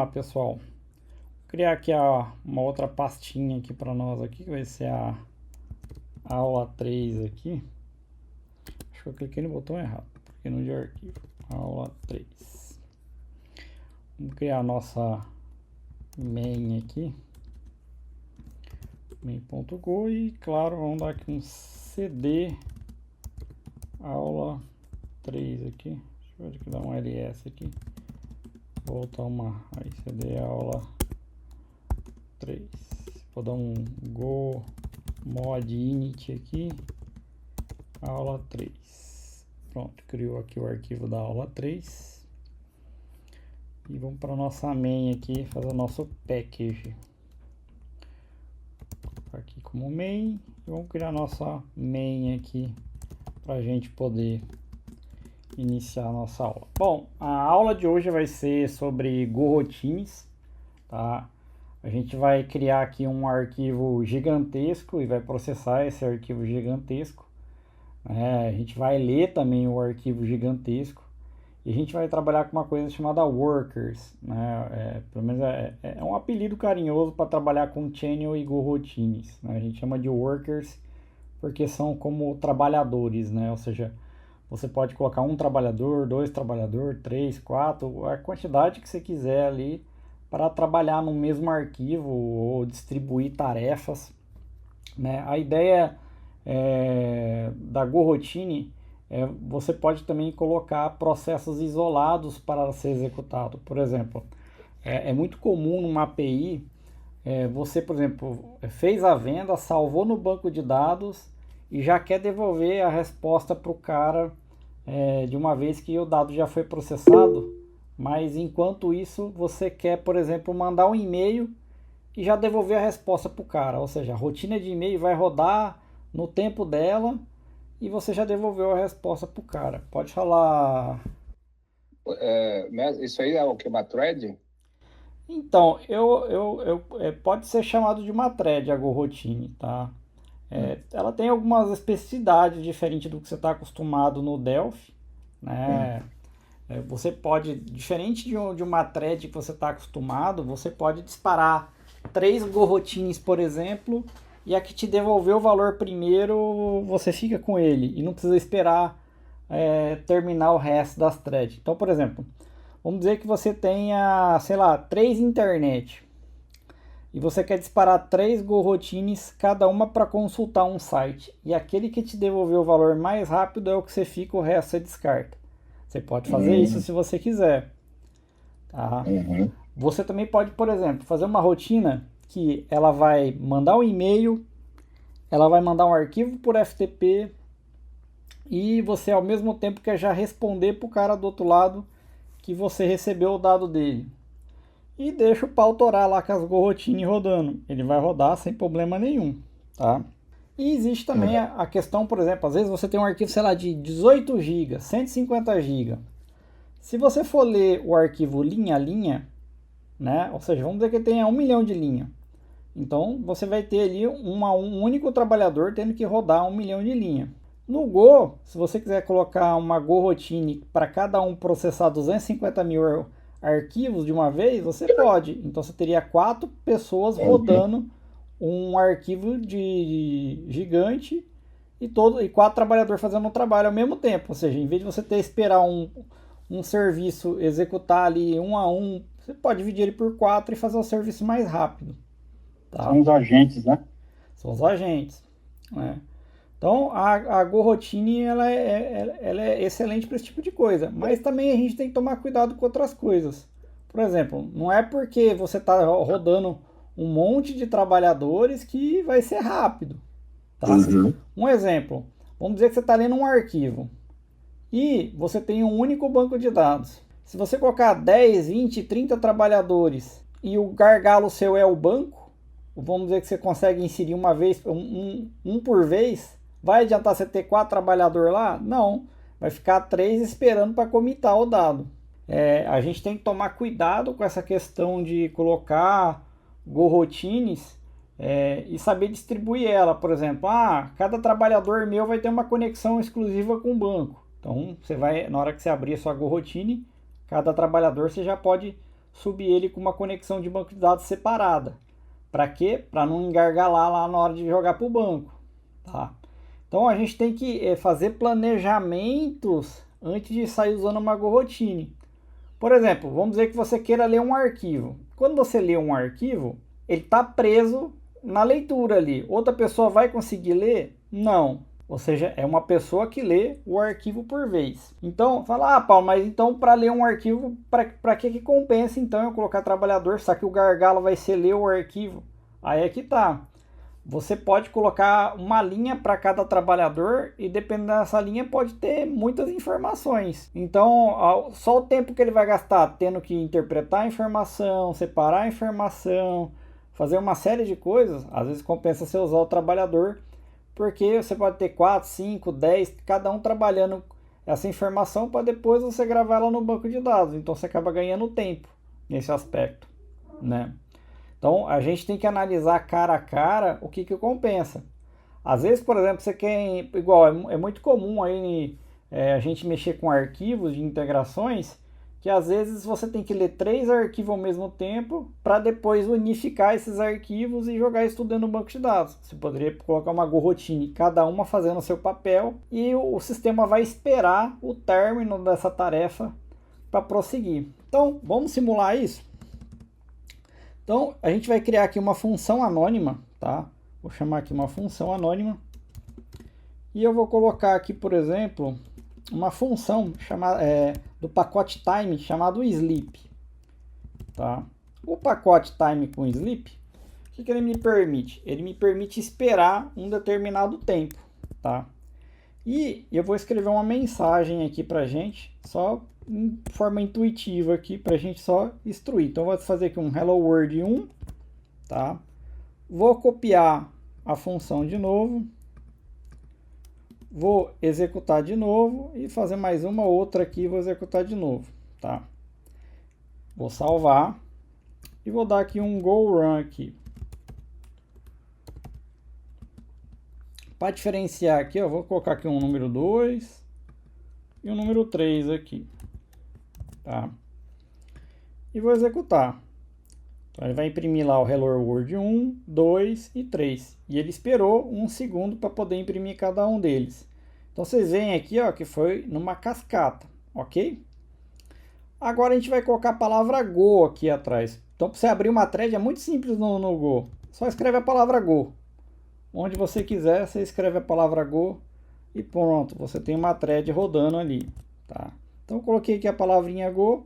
lá, pessoal. Vou criar aqui uma outra pastinha aqui para nós aqui, que vai ser a aula 3 aqui. Acho que eu cliquei no botão errado, cliquei no de arquivo. Aula 3. Vamos criar a nossa main aqui. main.go e, claro, vamos dar aqui um cd aula 3 aqui. Deixa eu dar um ls aqui. Vou botar uma aí, cd aula 3. Vou dar um go mod init aqui, aula 3. Pronto, criou aqui o arquivo da aula 3. E vamos para nossa main aqui, fazer o nosso package. Vou colocar aqui como main. E vamos criar nossa main aqui para a gente poder iniciar a nossa aula. Bom, a aula de hoje vai ser sobre GoRoutines, tá? A gente vai criar aqui um arquivo gigantesco e vai processar esse arquivo gigantesco. A gente vai ler também o arquivo gigantesco e a gente vai trabalhar com uma coisa chamada workers, né? Pelo menos é um apelido carinhoso para trabalhar com channel e GoRoutines, né? A gente chama de workers porque são como trabalhadores, né? Ou seja, você pode colocar um trabalhador, dois trabalhadores, três, quatro, a quantidade que você quiser ali para trabalhar no mesmo arquivo ou distribuir tarefas, né? A ideia da GoRoutine você pode também colocar processos isolados para ser executado. Por exemplo, é muito comum numa API você, por exemplo, fez a venda, salvou no banco de dados e já quer devolver a resposta para o cara de uma vez que o dado já foi processado, mas enquanto isso você quer, por exemplo, mandar um e-mail e já devolver a resposta para o cara. Ou seja, a rotina de e-mail vai rodar no tempo dela e você já devolveu a resposta para o cara. Pode falar. Isso aí é o que? Uma thread? Então, pode ser chamado de uma thread a GoRoutine, tá? Ela tem algumas especificidades diferentes do que você está acostumado no Delphi, né? Você pode, diferente de uma thread que você está acostumado, você pode disparar 3 GoRoutines, por exemplo, e a que te devolveu o valor primeiro, você fica com ele e não precisa esperar terminar o resto das threads. Então, por exemplo, vamos dizer que você tenha, sei lá, 3 internet e você quer disparar 3 GoRoutines, cada uma para consultar um site. E aquele que te devolveu o valor mais rápido é o que você fica, o resto você descarta. Você pode fazer isso se você quiser. Tá? Você também pode, por exemplo, fazer uma rotina que ela vai mandar um e-mail, ela vai mandar um arquivo por FTP e você ao mesmo tempo quer já responder para o cara do outro lado que você recebeu o dado dele. E deixa o pau torar lá com as GoRoutines rodando. Ele vai rodar sem problema nenhum. Tá? E existe também a questão, por exemplo, às vezes você tem um arquivo, sei lá, de 18 GB, 150 GB. Se você for ler o arquivo linha a linha, né? Ou seja, vamos dizer que tenha 1 milhão de linhas. Então você vai ter ali um único trabalhador tendo que rodar 1 milhão de linhas. No Go, se você quiser colocar uma GoRoutine para cada um processar 250 mil arquivos de uma vez, você pode. Então você teria 4 pessoas rodando um arquivo de gigante e 4 trabalhadores fazendo um trabalho ao mesmo tempo. Ou seja, em vez de você ter que esperar um serviço executar ali um a um, você pode dividir ele por 4 e fazer o serviço mais rápido. Tá? São os agentes, né? São os agentes. Né? Então a GoRoutine ela é excelente para esse tipo de coisa, mas também a gente tem que tomar cuidado com outras coisas. Por exemplo, não é porque você está rodando um monte de trabalhadores que vai ser rápido. Tá? Um exemplo, vamos dizer que você está lendo um arquivo e você tem um único banco de dados. Se você colocar 10, 20, 30 trabalhadores e o gargalo seu é o banco, vamos dizer que você consegue inserir uma vez, um por vez, vai adiantar você ter 4 trabalhadores lá? Não, vai ficar 3 esperando para comitar o dado. A gente tem que tomar cuidado com essa questão de colocar GoRoutines e saber distribuir ela. Por exemplo, cada trabalhador meu vai ter uma conexão exclusiva com o banco. Então, você vai, na hora que você abrir a sua GoRoutine, cada trabalhador você já pode subir ele com uma conexão de banco de dados separada. Para quê? Para não engargalar lá na hora de jogar para o banco. Tá? Então a gente tem que fazer planejamentos antes de sair usando uma Gorrotine. Por exemplo, vamos dizer que você queira ler um arquivo. Quando você lê um arquivo, ele está preso na leitura ali. Outra pessoa vai conseguir ler? Não. Ou seja, é uma pessoa que lê o arquivo por vez. Então, fala, Paulo, mas então para ler um arquivo, para que compensa então eu colocar trabalhador? Só que o gargalo vai ser ler o arquivo. Aí é que tá. Você pode colocar uma linha para cada trabalhador e dependendo dessa linha pode ter muitas informações. Então, só o tempo que ele vai gastar tendo que interpretar a informação, separar a informação, fazer uma série de coisas, às vezes compensa você usar o trabalhador, porque você pode ter 4, 5, 10, cada um trabalhando essa informação para depois você gravar ela no banco de dados. Então você acaba ganhando tempo nesse aspecto, né? Então a gente tem que analisar cara a cara o que compensa. Às vezes, por exemplo, você quer, igual é muito comum aí a gente mexer com arquivos de integrações, que às vezes você tem que ler 3 arquivos ao mesmo tempo para depois unificar esses arquivos e jogar isso tudo dentro do banco de dados. Você poderia colocar uma Gorrotine, cada uma fazendo o seu papel, e o sistema vai esperar o término dessa tarefa para prosseguir. Então, vamos simular isso? Então, a gente vai criar aqui uma função anônima, tá? Vou chamar aqui uma função anônima. E eu vou colocar aqui, por exemplo, uma função do pacote time chamado sleep. Tá? O pacote time com sleep, o que ele me permite? Ele me permite esperar um determinado tempo. Tá? E eu vou escrever uma mensagem aqui para gente, só de forma intuitiva aqui, para a gente só instruir. Então, eu vou fazer aqui um hello world 1. Tá? Vou copiar a função de novo. Vou executar de novo e fazer mais uma outra aqui, vou executar de novo, tá? Vou salvar e vou dar aqui um go run aqui. Para diferenciar aqui, eu vou colocar aqui um número 2 e um número 3 aqui, tá? E vou executar. Então ele vai imprimir lá o hello world 1, 2 e 3. E ele esperou um segundo para poder imprimir cada um deles. Então vocês veem aqui, ó, que foi numa cascata, ok? Agora a gente vai colocar a palavra Go aqui atrás. Então para você abrir uma thread é muito simples no Go. Só escreve a palavra Go. Onde você quiser, você escreve a palavra Go e pronto. Você tem uma thread rodando ali, tá? Então eu coloquei aqui a palavrinha Go.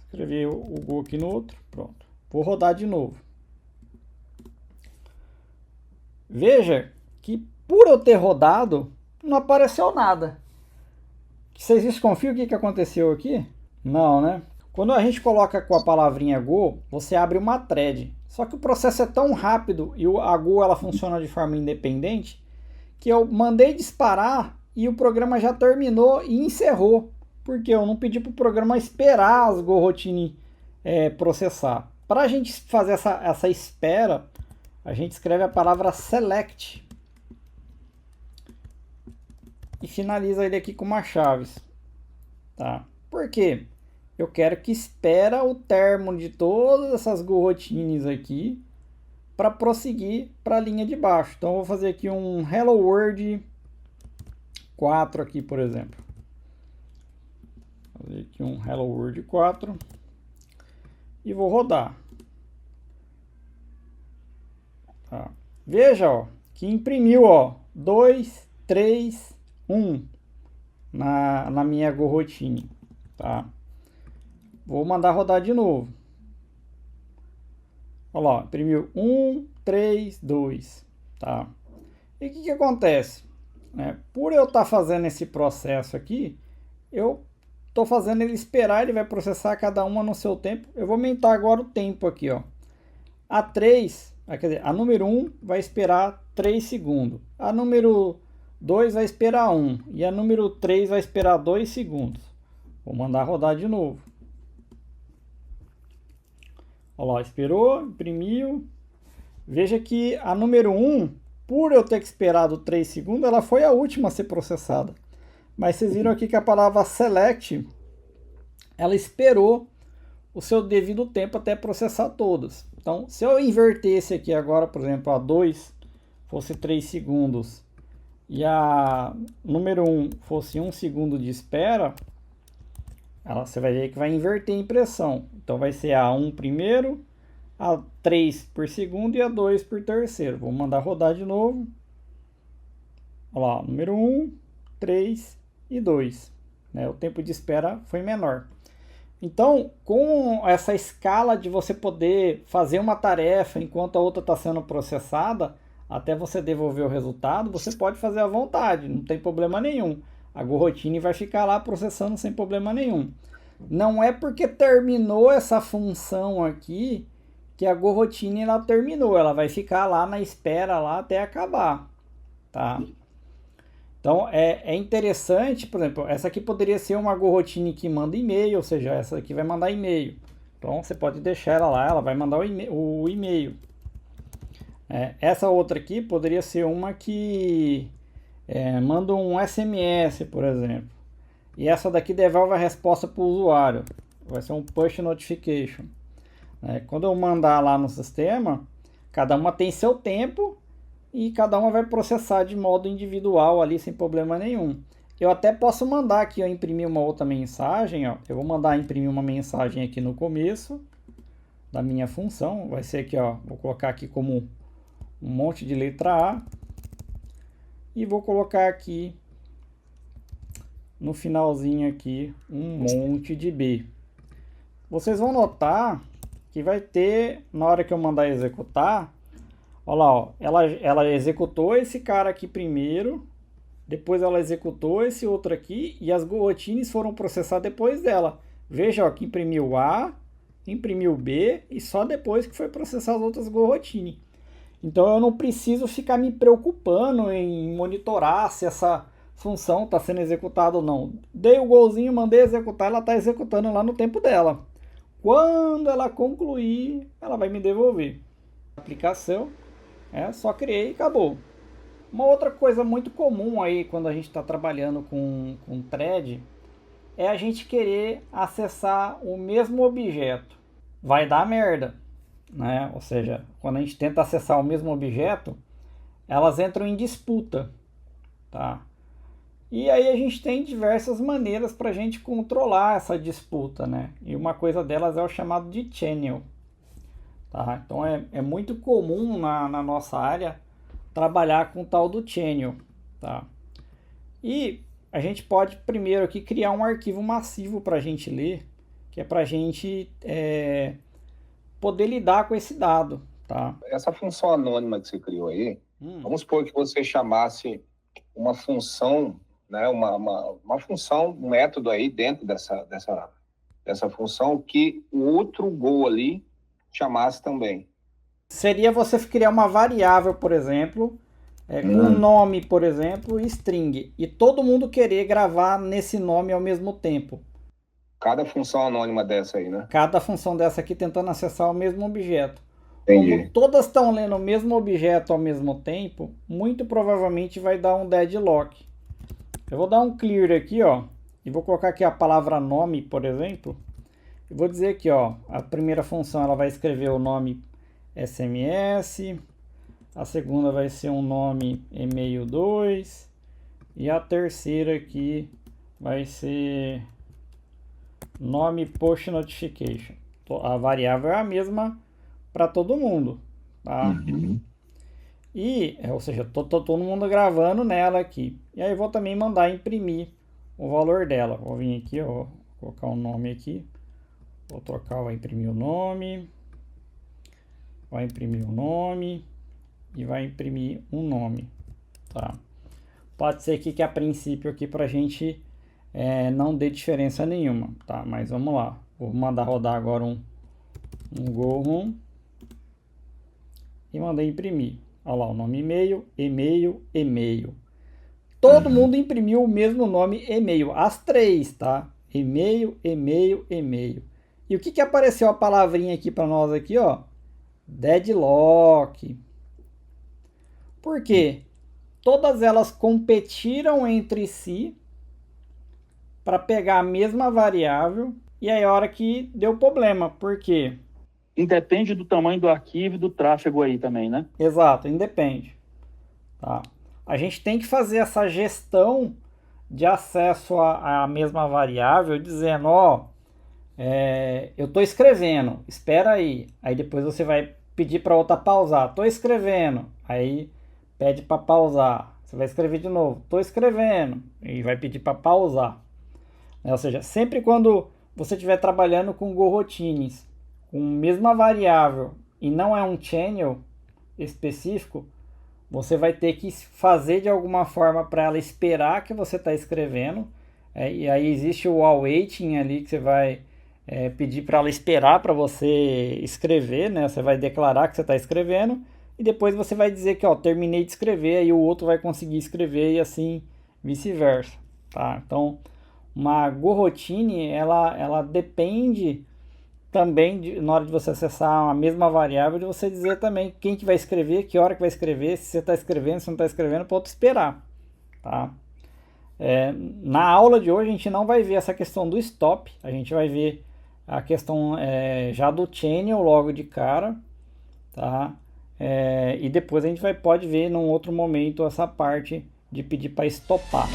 Escrevi o Go aqui no outro, pronto. Vou rodar de novo. Veja que por eu ter rodado, não apareceu nada. Vocês desconfiam o que aconteceu aqui? Não, né? Quando a gente coloca com a palavrinha Go, você abre uma thread. Só que o processo é tão rápido e a Go ela funciona de forma independente que eu mandei disparar e o programa já terminou e encerrou. Porque eu não pedi para o programa esperar as Gorrotine processar. Para a gente fazer essa espera, a gente escreve a palavra select e finaliza ele aqui com uma chaves. Tá? Por quê? Eu quero que espera o término de todas essas Gorrotines aqui para prosseguir para a linha de baixo. Então eu vou fazer aqui um hello world 4 aqui, por exemplo. Vou fazer aqui um hello world 4 e vou rodar. Tá. Veja, ó, que imprimiu, ó, 2, 3, 1 na minha Gorrotine, tá? Vou mandar rodar de novo. Olha lá, imprimiu 1, 3, 2, tá? E o que acontece? Por eu estar fazendo esse processo aqui, eu estou fazendo ele esperar, ele vai processar cada uma no seu tempo. Eu vou aumentar agora o tempo aqui, ó. A 3, quer dizer, a número 1 vai esperar 3 segundos. A número 2 vai esperar 1. E a número 3 vai esperar 2 segundos. Vou mandar rodar de novo. Olha lá, esperou, imprimiu. Veja que a número 1, por eu ter que esperado 3 segundos, ela foi a última a ser processada. Mas vocês viram aqui que a palavra select, ela esperou o seu devido tempo até processar todas. Então, se eu invertesse aqui agora, por exemplo, a 2 fosse 3 segundos e a número 1 fosse 1 segundo de espera, você vai ver que vai inverter a impressão. Então vai ser a 1 primeiro, a 3 por segundo e a 2 por terceiro. Vou mandar rodar de novo. Olha lá, número 1, 3 e 2. Né? O tempo de espera foi menor. Então, com essa escala de você poder fazer uma tarefa enquanto a outra está sendo processada, até você devolver o resultado, você pode fazer à vontade, não tem problema nenhum. A Gorrotine vai ficar lá processando sem problema nenhum. Não é porque terminou essa função aqui que a Gorrotine ela terminou, ela vai ficar lá na espera lá até acabar, tá? Então é interessante, por exemplo, essa aqui poderia ser uma Gorrotine que manda e-mail, ou seja, essa aqui vai mandar e-mail. Então você pode deixar ela lá, ela vai mandar o e-mail. Essa outra aqui poderia ser uma que manda um SMS, por exemplo. E essa daqui devolve a resposta para o usuário. Vai ser um push notification. Quando eu mandar lá no sistema, cada uma tem seu tempo e cada uma vai processar de modo individual ali sem problema nenhum. Eu até posso mandar aqui, imprimir uma outra mensagem. Ó. Eu vou mandar imprimir uma mensagem aqui no começo da minha função. Vai ser aqui, ó, vou colocar aqui como um monte de letra A. E vou colocar aqui no finalzinho aqui um monte de B. Vocês vão notar que vai ter, na hora que eu mandar executar, olha lá, ó, ela executou esse cara aqui primeiro, depois ela executou esse outro aqui e as Gorrotines foram processar depois dela. Veja, ó, que imprimiu A, imprimiu B e só depois que foi processar as outras Gorrotines. Então eu não preciso ficar me preocupando em monitorar se essa função está sendo executada ou não. Dei o golzinho, mandei executar, ela está executando lá no tempo dela. Quando ela concluir, ela vai me devolver. Aplicação, só criei e acabou. Uma outra coisa muito comum aí quando a gente está trabalhando com thread é a gente querer acessar o mesmo objeto. Vai dar merda, né? Ou seja, quando a gente tenta acessar o mesmo objeto, elas entram em disputa, tá? E aí a gente tem diversas maneiras para a gente controlar essa disputa, né? E uma coisa delas é o chamado de channel. Tá? Então é muito comum na nossa área trabalhar com o tal do channel. Tá? E a gente pode primeiro aqui criar um arquivo massivo para a gente ler, que é para a gente poder lidar com esse dado. Tá? Essa função anônima que você criou aí, vamos supor que você chamasse uma função, né, uma função, um método aí dentro dessa função que o outro Go ali chamasse também. Seria você criar uma variável, por exemplo, com nome, por exemplo, e string. E todo mundo querer gravar nesse nome ao mesmo tempo. Cada função anônima dessa aí, né? Cada função dessa aqui tentando acessar o mesmo objeto. Entendi. Como todas estão lendo o mesmo objeto ao mesmo tempo, muito provavelmente vai dar um deadlock. Eu vou dar um clear aqui, ó, e vou colocar aqui a palavra nome, por exemplo. E vou dizer aqui, ó, a primeira função ela vai escrever o nome SMS, a segunda vai ser um nome e-mail 2 e a terceira aqui vai ser nome push notification. A variável é a mesma para todo mundo, tá? E, ou seja, tô todo mundo gravando nela aqui. E aí vou também mandar imprimir o valor dela. Vou vir aqui, ó, vou colocar um nome aqui. Vou trocar, vai imprimir o nome. Vai imprimir o nome. E vai imprimir um nome, tá? Pode ser aqui que a princípio aqui pra gente não dê diferença nenhuma, tá? Mas vamos lá. Vou mandar rodar agora um Go e mandei imprimir. Olha lá o nome e-mail, e-mail, e-mail. Todo mundo imprimiu o mesmo nome e-mail. As três, tá? E-mail, e-mail, e-mail. E o que apareceu a palavrinha aqui para nós aqui, ó? Deadlock. Por quê? Todas elas competiram entre si para pegar a mesma variável e aí a hora que deu problema. Por quê? Independe do tamanho do arquivo e do tráfego aí também, né? Exato, independe. Tá? A gente tem que fazer essa gestão de acesso à mesma variável, dizendo, ó, eu estou escrevendo, espera aí. Aí depois você vai pedir para outra pausar. Estou escrevendo, aí pede para pausar. Você vai escrever de novo. Estou escrevendo e vai pedir para pausar. Ou seja, sempre quando você estiver trabalhando com coroutines, com a mesma variável e não é um channel específico, você vai ter que fazer de alguma forma para ela esperar que você está escrevendo. E aí existe o awaiting ali que você vai pedir para ela esperar para você escrever, né? Você vai declarar que você está escrevendo e depois você vai dizer que terminei de escrever e o outro vai conseguir escrever e assim vice-versa, tá? Então, uma coroutine ela depende também na hora de você acessar a mesma variável, de você dizer também quem que vai escrever, que hora que vai escrever, se você está escrevendo, se não está escrevendo, para outro esperar, tá? Na aula de hoje a gente não vai ver essa questão do stop, a gente vai ver a questão já do channel logo de cara, tá? E depois a gente pode ver num outro momento essa parte de pedir para stopar.